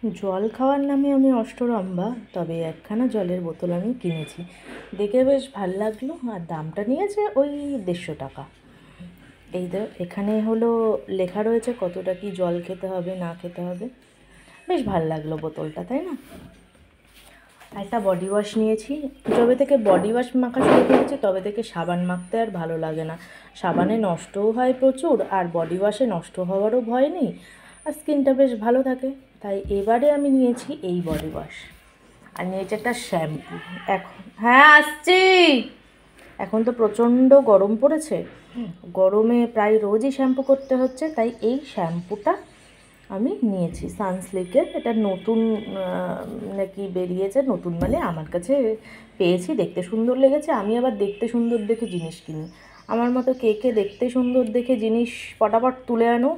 জল খাওয়ার নামে আমি অষ্টরম্ভা, তবে একখানা জলের বোতল আমি কিনেছি। দেখে বেশ ভাল লাগলো, আর দামটা নিয়েছে ওই 150 টাকা। এখানে হলো লেখা রয়েছে কতটা কি জল খেতে হবে না খেতে হবে। বেশ ভাল লাগলো বোতলটা, তাই না? একটা বডি ওয়াশ নিয়েছি। যবে থেকে বডি ওয়াশ মাখা শুরু করেছি তবে থেকে সাবান মাখতে আর ভালো লাগে না। সাবানে নষ্টও হয় প্রচুর, আর বডি ওয়াশে নষ্ট হওয়ারও ভয় নেই, আর স্কিনটা বেশ ভালো থাকে। তাই এবারে আমি নিয়েছি এই বডি ওয়াশ, আর নিয়েছি একটা শ্যাম্পু। এখন হ্যাঁ আসছি। এখন তো প্রচণ্ড গরম পড়েছে, গরমে প্রায় রোজই শ্যাম্পু করতে হচ্ছে, তাই এই শ্যাম্পুটা আমি নিয়েছি সানসিল্কের। এটা নতুন নাকি বেরিয়েছে, নতুন মানে আমার কাছে পেয়েছি, দেখতে সুন্দর লেগেছে। আমি আবার দেখতে সুন্দর দেখে জিনিস কিনি। আমার মতো কে কে দেখতে সুন্দর দেখে জিনিস পটাপট তুলে আনো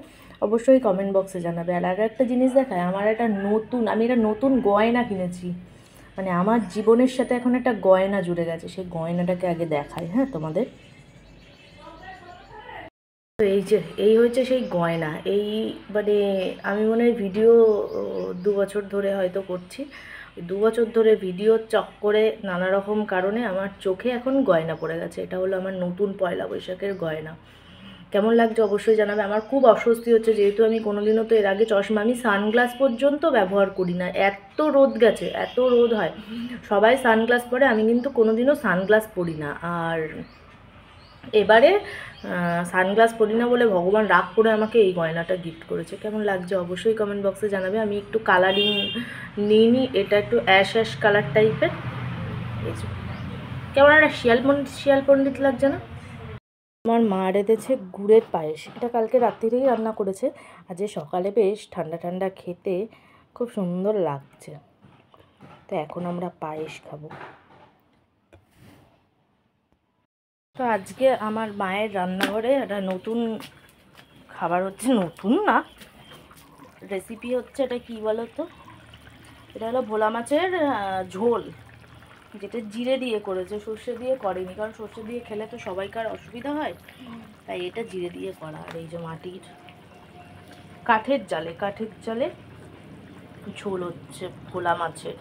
অবশ্যই কমেন্ট বক্সে জানাবে। আর আগে একটা জিনিস দেখায়, আমি একটা নতুন গয়না কিনেছি। মানে আমার জীবনের সাথে এখন একটা গয়না জুড়ে গেছে, সেই গয়নাটাকে আগে দেখাই হ্যাঁ তোমাদের। তো এই হচ্ছে সেই গয়না। মানে আমি মনে হয় ভিডিও 2 বছর ধরে হয়তো করছি। 2 বছর ধরে ভিডিওর চক্করে নানা রকম কারণে আমার চোখে এখন গয়না পড়ে গেছে। এটা হলো আমার নতুন পয়লা বৈশাখের গয়না। কেমন লাগছে অবশ্যই জানাবে। আমার খুব অস্বস্তি হচ্ছে, যেহেতু আমি কোনোদিনও তো এর আগে চশমা, আমি সানগ্লাস পর্যন্ত ব্যবহার করি না, এত রোদ গেছে, এত রোদ হয়। সবাই সানগ্লাস পরে, আমি কিন্তু কোনোদিনও সানগ্লাস পরি না। আর এবারে সানগ্লাস পরি না বলে ভগবান রাগ করে আমাকে এই গয়নাটা গিফট করেছে। কেমন লাগছে অবশ্যই কমেন্ট বক্সে জানাবে। আমি একটু কালারিং নিইনি, এটা একটু অ্যাশ অ্যাশ কালার টাইপের। এই যে কেমন একটা শিয়াল পণ্ডিত লাগছে না? আমার মা রেঁধেছে গুড়ের পায়েস। এটা কালকে রাত্রিরেই রান্না করেছে, আজকে সকালে বেশ ঠান্ডা ঠান্ডা খেতে খুব সুন্দর লাগছে। তো এখন আমরা পায়েস খাবো। তো আজকে আমার মায়ের রান্নাঘরে একটা নতুন খাবার হচ্ছে, নতুন না, রেসিপি হচ্ছে। এটা কি বলো তো? এটা হলো ভোলা মাছের ঝোল, যেটা জিরে দিয়ে করেছে, সর্ষে দিয়ে করেনি, কারণ সর্ষে দিয়ে খেলে তো সবাইকার অসুবিধা হয়, তাই এটা জিরে দিয়ে করা। আর এই যে মাটির কাঠের জালে ঝোল হচ্ছে ভোলা মাছের।